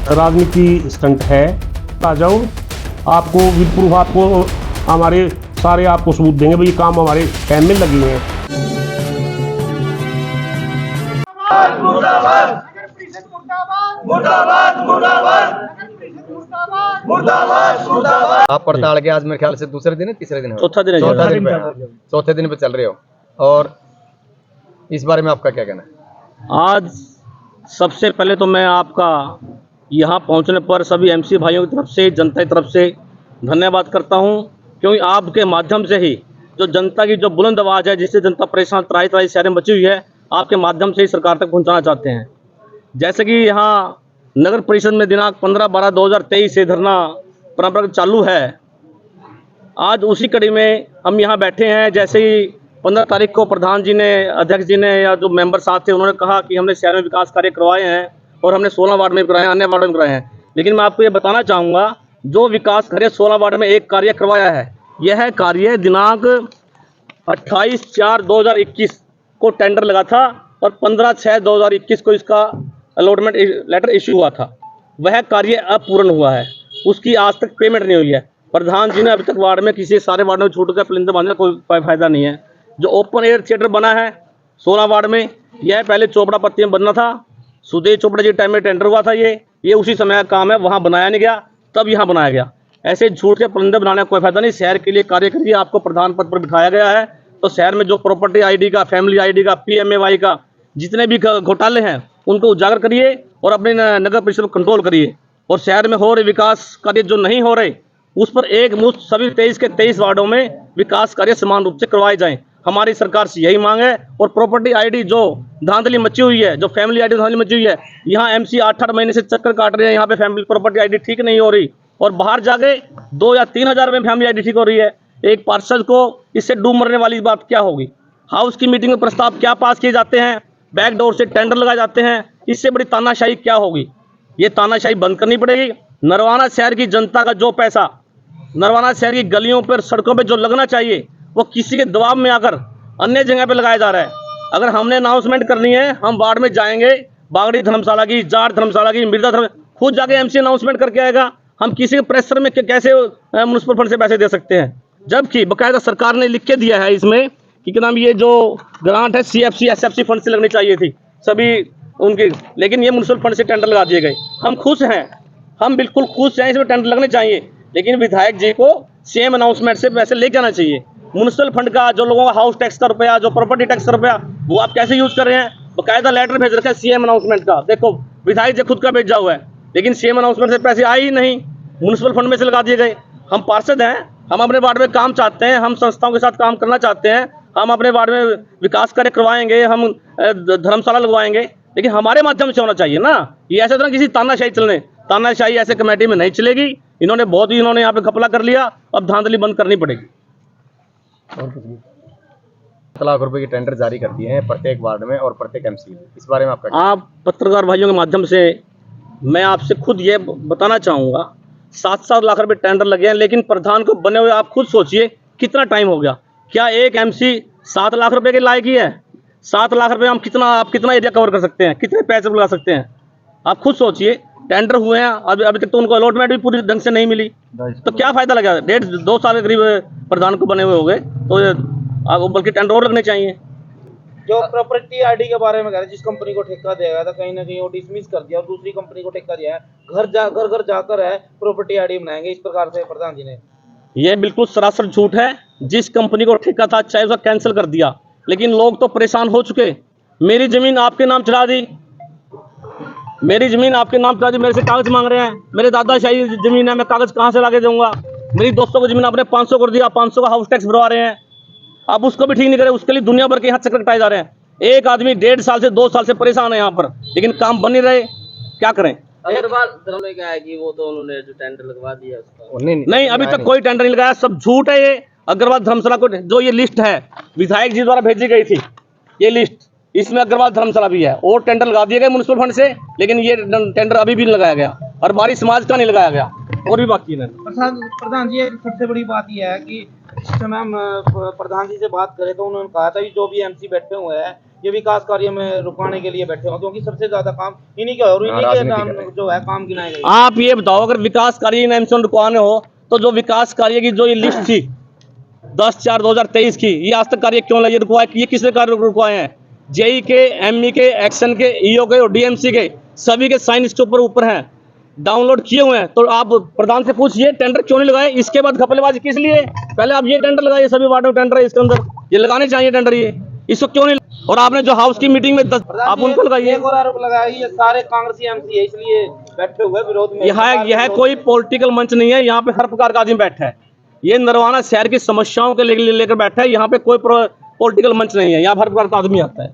राजनीति स्टंट है। आ जाओ, आपको विद प्रूफ आपको हमारे सारे आपको सबूत देंगे भाई, ये काम हमारे टाइम में लगे हैं। आप पड़ताल के आज मेरे ख्याल से दूसरे दिन है, तीसरे दिन है, चौथा दिन है, चौथे दिन पे चल रहे हो, और इस बारे में आपका क्या कहना है? आज सबसे पहले तो मैं आपका यहाँ पहुँचने पर सभी एमसी भाइयों की तरफ से, जनता की तरफ से धन्यवाद करता हूँ, क्योंकि आपके माध्यम से ही जो जनता की जो बुलंद आवाज़ है, जिससे जनता परेशान त्राही त्राही शहर में बची हुई है, आपके माध्यम से ही सरकार तक पहुँचाना चाहते हैं। जैसे कि यहाँ नगर परिषद में दिनांक 15/12/2023 से धरना परंपरा चालू है। आज उसी कड़ी में हम यहाँ बैठे हैं। जैसे ही 15 तारीख को प्रधान जी ने, अध्यक्ष जी ने, या जो मेंबर साथ थे, उन्होंने कहा कि हमने शहर में विकास कार्य करवाए हैं और हमने 16 वार्ड में कराए हैं, अन्य वार्ड में कराए हैं। लेकिन मैं आपको ये बताना चाहूँगा, जो विकास कार्य 16 वार्ड में एक कार्य करवाया है, यह कार्य दिनांक 28/4/2021 को टेंडर लगा था और 15/6/2021 को इसका अलॉटमेंट लेटर इशू हुआ था। वह कार्य अपूर्ण हुआ है, उसकी आज तक पेमेंट नहीं हुई है। प्रधान जी ने अभी तक वार्ड में किसी सारे वार्ड में छूट कर प्लिंथ बांधने का कोई फायदा नहीं है। जो ओपन एयर थिएटर बना है 16 वार्ड में, यह पहले चोपड़ा पत्ती में बनना था। सुदेव चोपड़ा जी टाइम में टेंडर हुआ था, ये उसी समय का काम है, वहाँ बनाया नहीं गया, तब यहाँ बनाया गया। ऐसे झूठ के प्लिंथ बनाने का कोई फायदा नहीं। शहर के लिए कार्य करिए। आपको प्रधान पद पर बिठाया गया है, तो शहर में जो प्रॉपर्टी आईडी का, फैमिली आईडी का, PMAY का जितने भी घोटाले हैं, उनको उजागर करिए और अपने नगर परिषद को कंट्रोल करिए। और शहर में हो रहे विकास कार्य जो नहीं हो रहे, उस पर एक मुश्त सभी 23 के 23 वार्डों में विकास कार्य समान रूप से करवाए जाएं। हमारी सरकार से यही मांग है। और प्रॉपर्टी आईडी जो धांधली मची हुई है, जो फैमिली आईडी धांधली मची हुई है, यहाँ MC 8-8 महीने से चक्कर काट रहे हैं, यहाँ पे फैमिली प्रॉपर्टी आईडी ठीक नहीं हो रही, और बाहर जाके 2 या 3 हज़ार में फैमिली आईडी ठीक हो रही है। एक पार्षद को इससे डूब मरने वाली बात क्या होगी? हाउस की मीटिंग में प्रस्ताव क्या पास किए जाते हैं, बैकडोर से टेंडर लगाए जाते हैं, इससे बड़ी तानाशाही क्या होगी? ये तानाशाही बंद करनी पड़ेगी। नरवाना शहर की जनता का जो पैसा नरवाना शहर की गलियों पर, सड़कों पे जो लगना चाहिए, वो किसी के दबाव में आकर अन्य जगह पे लगाया जा रहा है। अगर हमने अनाउंसमेंट करनी है, हम वार्ड में जाएंगे, बागड़ी धर्मशाला की, जाट धर्मशाला की, मिर्जा धर्म, खुद जाके MC अनाउंसमेंट करके आएगा। हम किसी के प्रेशर में कैसे म्युनिसिपल फंड से पैसे दे सकते हैं? जबकि बाकायदा सरकार ने लिख के दिया है इसमें कि क्या नाम, ये जो ग्रांट है CFC SFC फंड से लगनी चाहिए थी सभी उनके, लेकिन ये म्युनिसिपल फंड से टेंडर लगा दिए गए। हम खुश हैं, हम बिल्कुल खुश हैं, इसमें टेंडर लगने चाहिए, लेकिन विधायक जी को CM अनाउंसमेंट से पैसे लेके आना चाहिए। म्युनिसिपल फंड का, जो लोगों का हाउस टैक्स का रुपया, जो प्रॉपर्टी टैक्स का रुपया, वो आप कैसे यूज कर रहे हैं? बाकायदा लेटर भेज रखा है CM अनाउंसमेंट का। देखो, विधायक जी खुद का भेजा हुआ है, लेकिन CM अनाउंसमेंट से पैसे आए ही नहीं, म्युनिसिपल फंड में से लगा दिए गए। हम पार्षद हैं, हम अपने वार्ड में काम चाहते हैं, हम संस्थाओं के साथ काम करना चाहते हैं, हम अपने वार्ड में विकास कार्य करवाएंगे, हम धर्मशाला लगवाएंगे, लेकिन हमारे माध्यम से होना चाहिए ना। ये ऐसे तरह किसी तानाशाही चलने, तानाशाही ऐसे कमेटी में नहीं चलेगी। इन्होंने यहाँ पे घपला कर लिया, अब धांधली बंद करनी पड़ेगी। 7 लाख रुपए की टेंडर जारी कर दिए हैं प्रत्येक वार्ड में और प्रत्येक MC। इस बारे में आपका? आप पत्रकार भाइयों के माध्यम से मैं आपसे खुद ये बताना चाहूँगा, 7-7 लाख रुपए टेंडर लगे हैं, लेकिन प्रधान को बने हुए आप खुद सोचिए कितना टाइम हो गया। क्या एक MC 7 लाख रुपए के लायक ही है? 7 लाख रुपए हम आप कितना एरिया कवर कर सकते हैं, कितने पैसे लगा सकते हैं? आप खुद सोचिए। टेंडर हुए हैं, अभी तक तो उनको अलॉटमेंट भी पूरी ढंग से नहीं मिली, तो क्या फायदा लगा? 1.5-2 साल के करीब प्रधान को बने हुए हो गए, तो बल्कि टेंडर और लगने चाहिए। जो प्रॉपर्टी आईडी के बारे में कह रहे, जिस कंपनी को ठेका दिया गया था, कहीं ना कहीं वो डिसमिस कर दिया और दूसरी कंपनी को ठेका दिया है, घर जाकर है प्रॉपर्टी आईडी बनाएंगे, इस प्रकार से प्रधान जी ने। यह बिल्कुल सरासर झूठ है। जिस कंपनी को ठेका था, चाहे उसका कैंसिल कर दिया, लेकिन लोग तो परेशान हो चुके। मेरी जमीन आपके नाम चढ़ा दी, मेरी जमीन आपके नाम चढ़ा दी, मेरे से कागज मांग रहे हैं। मेरे दादाशाही जमीन है, मैं कागज कहाँ से लाके दूंगा? मेरी दोस्तों को जमीन आपने 500 कर दिया, 500 का हाउस टैक्स भरवा रहे हैं, अब उसको भी ठीक नहीं करे, उसके लिए दुनिया भर के यहाँ चक्कर कटाए जा रहे हैं। एक आदमी 1.5 साल से 2 साल से परेशान है यहाँ पर, लेकिन काम बन नहीं रहे, क्या करें? अग्रवाल क्या है कि वो तो उन्होंने जो टेंडर लगवा दिया उसका नहीं, अभी तक कोई टेंडर नहीं लगाया, सब झूठ है ये। अग्रवाल धर्मशाला को जो ये लिस्ट है विधायक जी द्वारा भेजी गई थी, ये लिस्ट, इसमें अग्रवाल धर्मशाला भी है, और टेंडर लगा दिए गए म्युनिसिपल फंड से, लेकिन ये टेंडर अभी भी नहीं लगाया गया, और बारी समाज का नहीं लगाया गया, और भी बाकी है। प्रधान जी, सबसे बड़ी बात यह है कि इस समय हम प्रधान जी से बात करें तो उन्होंने कहा था कि जो भी MC बैठे हुए हैं ये विकास कार्य में रुकाने के लिए बैठे हो, क्योंकि सबसे ज्यादा काम इन्हीं का है और इन्हीं के राजनीति नाम कर रहे हैं। जो है काम गिनाए गए। आप ये बताओ, अगर विकास कार्य इन एमसन रुकवाने हो तो जो विकास कार्य की जो ये लिस्ट थी 10/4/2023 की, ये आज तक कार्य क्यों लगे रुकवाए? ये किसने कार्य रुकवाए हैं? जेई के, एमई के, एक्शन के, ईओ के और डीएमसी के सभी के साइन इसके ऊपर हैं, डाउनलोड किए हुए हैं। तो आप प्रधान से पूछिए टेंडर क्यों नहीं लगाए? इसके बाद घपलेबाजी किस लिए? पहले आप ये टेंडर लगाइए, सभी वार्डों में टेंडर है इसके अंदर, ये लगाने चाहिए टेंडर, ये इसको क्यों नहीं? और आपने जो हाउस की मीटिंग में आप उनको लगाइए। एक और आरोप लगाया, ये सारे कांग्रेसी एमसी है इसलिए बैठे हुए विरोध में। यह कोई पॉलिटिकल मंच नहीं है, यहाँ पे हर प्रकार का आदमी बैठा है। ये नरवाना शहर की समस्याओं के लेकर बैठा है, यहाँ पे कोई पॉलिटिकल मंच नहीं है, यहाँ हर प्रकार का आदमी आता है।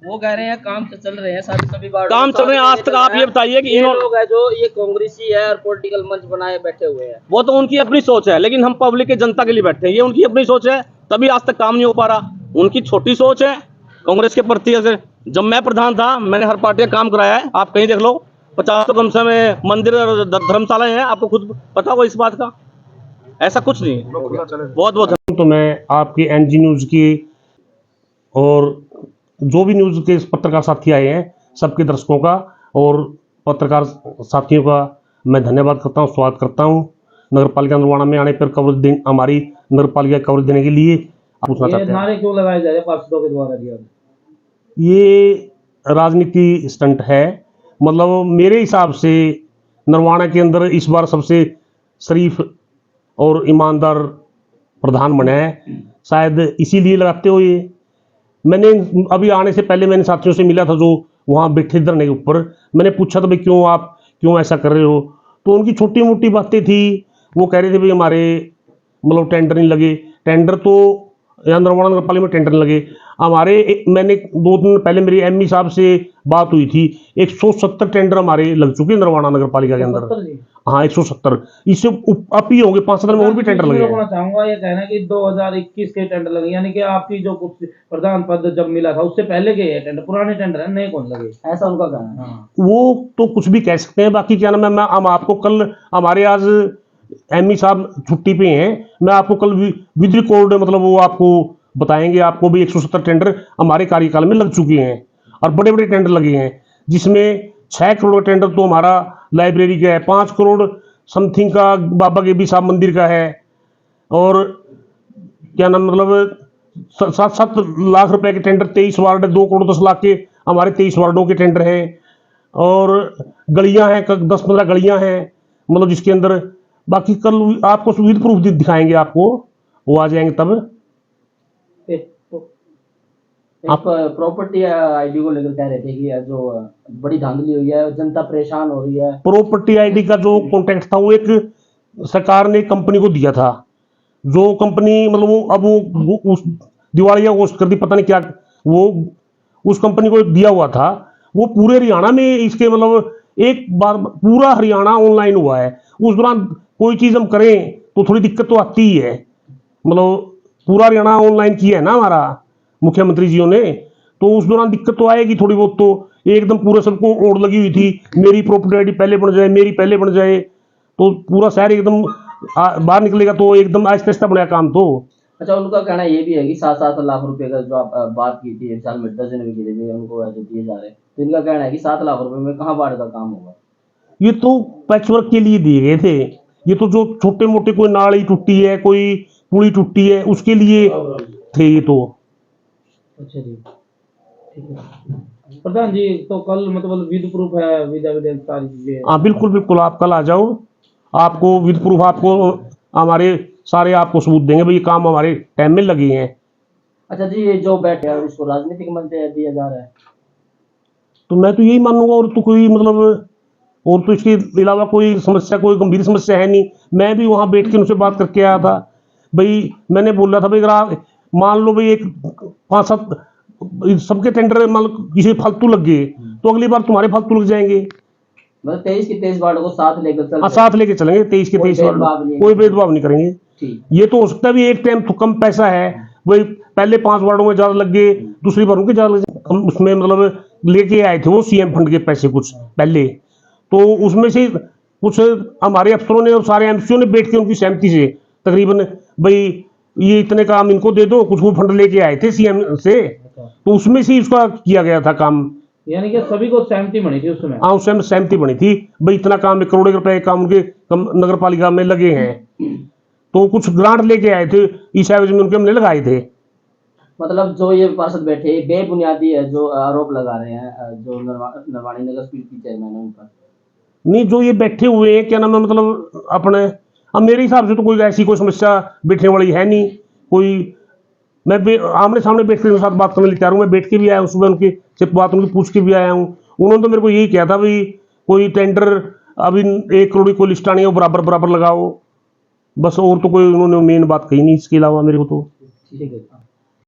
वो कह रहे हैं काम तो चल रहे हैं सभी बार काम चल रहे हैं आज तक। आप ये बताइए कि ये इन्होंने, लोग है जो ये कांग्रेसी है और पॉलिटिकल मंच बनाए बैठे हुए हैं। वो तो उनकी अपनी सोच है, लेकिन हम पब्लिक के जनता के लिए बैठे हैं, ये उनकी अपनी सोच है, तभी आज तक काम नहीं हो पा रहा। उनकी छोटी सोच है कांग्रेस के प्रति। जब मैं प्रधान था मैंने हर पार्टी का काम कराया है, आप कहीं देख लो, 50 तो कम से कम मंदिर और धर्मशालाएं हैं, आपको खुद पता होगा इस बात का। ऐसा कुछ नहीं है। बहुत बहुत तो मैं आपकी एनजी न्यूज़ की और जो भी न्यूज़ के पत्रकार साथी आए हैं सबके दर्शकों का और पत्रकार साथियों का मैं धन्यवाद करता हूँ, स्वागत करता हूँ। नगर पालिका नरवाना में आने पर कवरेज देने, हमारी नगर पालिका कवरेज देने के लिए पूछना चाहते हैं। नारे क्यों लगाए जा रहे हैं पार्षदों के द्वारा? दिया ये राजनीति स्टंट है। मतलब मेरे हिसाब से नरवाना के अंदर इस बार सबसे शरीफ और ईमानदार प्रधान बना है, शायद इसीलिए लगाते हो ये। मैंने अभी आने से पहले मैंने साथियों से मिला था जो वहाँ बैठे धरने के ऊपर, मैंने पूछा था भाई क्यों ऐसा कर रहे हो? तो उनकी छोटी मोटी बातें थी। वो कह रहे थे भाई हमारे मतलब टेंडर नहीं लगे। टेंडर तो यहाँ नरवाना नगर पालिका में टेंडर नहीं लगे हमारे। मैंने 2 दिन पहले मेरी एमई साहब से बात हुई थी, 170 टेंडर हमारे लग चुके हैं नरवाना नगर पालिका के अंदर। हाँ 170, इससे अप ही होंगे, 5-7 में और भी टेंडर लगे हैं। चाहूंगा ये कहना कि 2021 के टेंडर लगे, यानी कि आपकी जो कुछ प्रधान पद जब मिला था उससे पहले के ये टेंडर, पुराने टेंडर है, नए कौन लगे, ऐसा उनका कहना है। वो तो कुछ भी कह सकते हैं, बाकी क्या नाम है, मैं हम आपको कल, हमारे आज एमई साहब छुट्टी पे हैं, मैं आपको कल विद रिकॉर्ड मतलब वो आपको बताएंगे आपको भी 170 टेंडर हमारे कार्यकाल में लग चुके हैं और बड़े बड़े टेंडर लगे हैं, जिसमें 6 करोड़ का टेंडर तो हमारा लाइब्रेरी का है, 5 करोड़ समथिंग का बाबा गेबी साहब मंदिर का है, और क्या नाम मतलब 7 लाख रुपए के टेंडर 23 वार्ड, 2 करोड़ 10 लाख के हमारे 23 वार्डों के टेंडर हैं, और गलियां हैं 10-15 गलियां हैं मतलब जिसके अंदर। बाकी कल आपको विद प्रूफ दिखाएंगे, आपको वो आ जाएंगे तब। आप प्रॉपर्टी आईडी को लेकर कह रहे थे कि जो बड़ी धांधली हुई है, जनता परेशान हो रही है। प्रॉपर्टी आईडी का जो कॉन्टेक्ट था वो एक सरकार ने कंपनी को दिया था, जो कंपनी मतलब वो अब वो उस दिवालिया घोषित कर दी, पता नहीं क्या वो उस कंपनी को दिया हुआ था। वो पूरे हरियाणा में इसके मतलब एक बार पूरा हरियाणा ऑनलाइन हुआ है। उस दौरान कोई चीज़ हम करें तो थोड़ी दिक्कत तो आती ही है, मतलब पूरा हरियाणा ऑनलाइन किया है ना हमारा मुख्यमंत्री जियों ने, तो उस दौरान दिक्कत तो आएगी थोड़ी बहुत। तो एकदम पूरे सबको ओढ़ लगी हुई थी, मेरी प्रॉपर्टी आईडी पहले बन जाए, मेरी पहले बन जाए, तो पूरा शहर एकदम बाहर निकलेगा। तो एकदम आहिस्ता आहिस्ता बना काम। तो अच्छा, उनका कहना ये भी है कि 7-7 लाख रुपए का जो आप बात की थी, एक साल में डजन भी गिरे थे उनको जो दिए जा रहे हैं, तो इनका कहना है कि 7 लाख रुपए में कहाँ वार्ड का काम होगा? ये तो पैचवर्क के लिए दिए गए थे, ये तो जो छोटे मोटे कोई नाली टूटी है, कोई पुली टूटी है, उसके लिए थे ये तो। अच्छा जी, ठीक है प्रधान जी। तो कल मतलब विद प्रूफ है, विद एविडेंस सारी चीजें? हाँ बिल्कुल बिल्कुल, आप कल आ जाओ, आपको विद प्रूफ आपको हमारे सारे आपको सबूत देंगे भाई ये काम हमारे टाइम में लगे हैं। अच्छा जी, ये जो बैठे हैं इसको राजनीतिक मंच दिया जा रहा है? तो मैं तो यही मानूंगा, और तो कोई मतलब और तो इसके अलावा कोई समस्या, कोई गंभीर समस्या है नहीं। मैं भी वहाँ बैठ के उनसे बात करके आया था भाई, मैंने बोला था भाई अगर आप मान लो भाई एक 5-7 सबके टेंडर मतलब किसी फालतू लग गए तो अगली बार तुम्हारे फालतू लग जाएंगे। मतलब 23 के 23 वार्ड को साथ लेकर चल, साथ लेके चलेंगे, 23 के 23 वार्ड, कोई भेदभाव नहीं करेंगे। ये तो हो सकता है भी एक टाइम तो कम पैसा है, वही पहले 5 वार्डों में ज्यादा लग गए, दूसरी बार उनके ज्यादा लग गए। उसमें मतलब लेके आए थे वो सीएम फंड के पैसे कुछ पहले, तो उसमें से कुछ हमारे अफसरों ने और सारे एमसीओ ने बैठ के उनकी सहमति से तकरीबन भाई ये इतने काम इनको दे दो, कुछ वो फंड लेके आए थे सीएम से, तो उसमें से ही उसका किया गया था काम। यानी कि सभी को सहमति बनी थी उस समय। हाँ, उस समय सहमति बनी थी भाई इतना काम, करोड़ों रुपए के काम उनके नगर पालिका में लगे हैं, तो कुछ ग्रांट लेके आए थे, इस एवज में उनके हमने लगाए थे। मतलब जो ये पार्षद बैठे ये बेबुनियादी है जो आरोप लगा रहे हैं जो नरवाणी नगर की चेयरमैन है उन पर। नहीं, जो ये बैठे हुए हैं क्या नाम है, मतलब अपने, अब मेरे हिसाब से तो कोई ऐसी कोई समस्या बैठने वाली है नहीं कोई। मैं आमने सामने बैठ के उनके साथ बात करने तैयार हूँ। मैं बैठ के भी आया हूँ सुबह, उनकी से बात उनकी पूछ के भी आया हूँ। उन्होंने तो मेरे को यही किया था भाई कोई टेंडर अभी 1 करोड़ की कोई लिस्ट आनी है वो बराबर बराबर लगाओ, बस। और तो कोई उन्होंने मेन बात कही नहीं इसके अलावा मेरे को तो। ठीक है।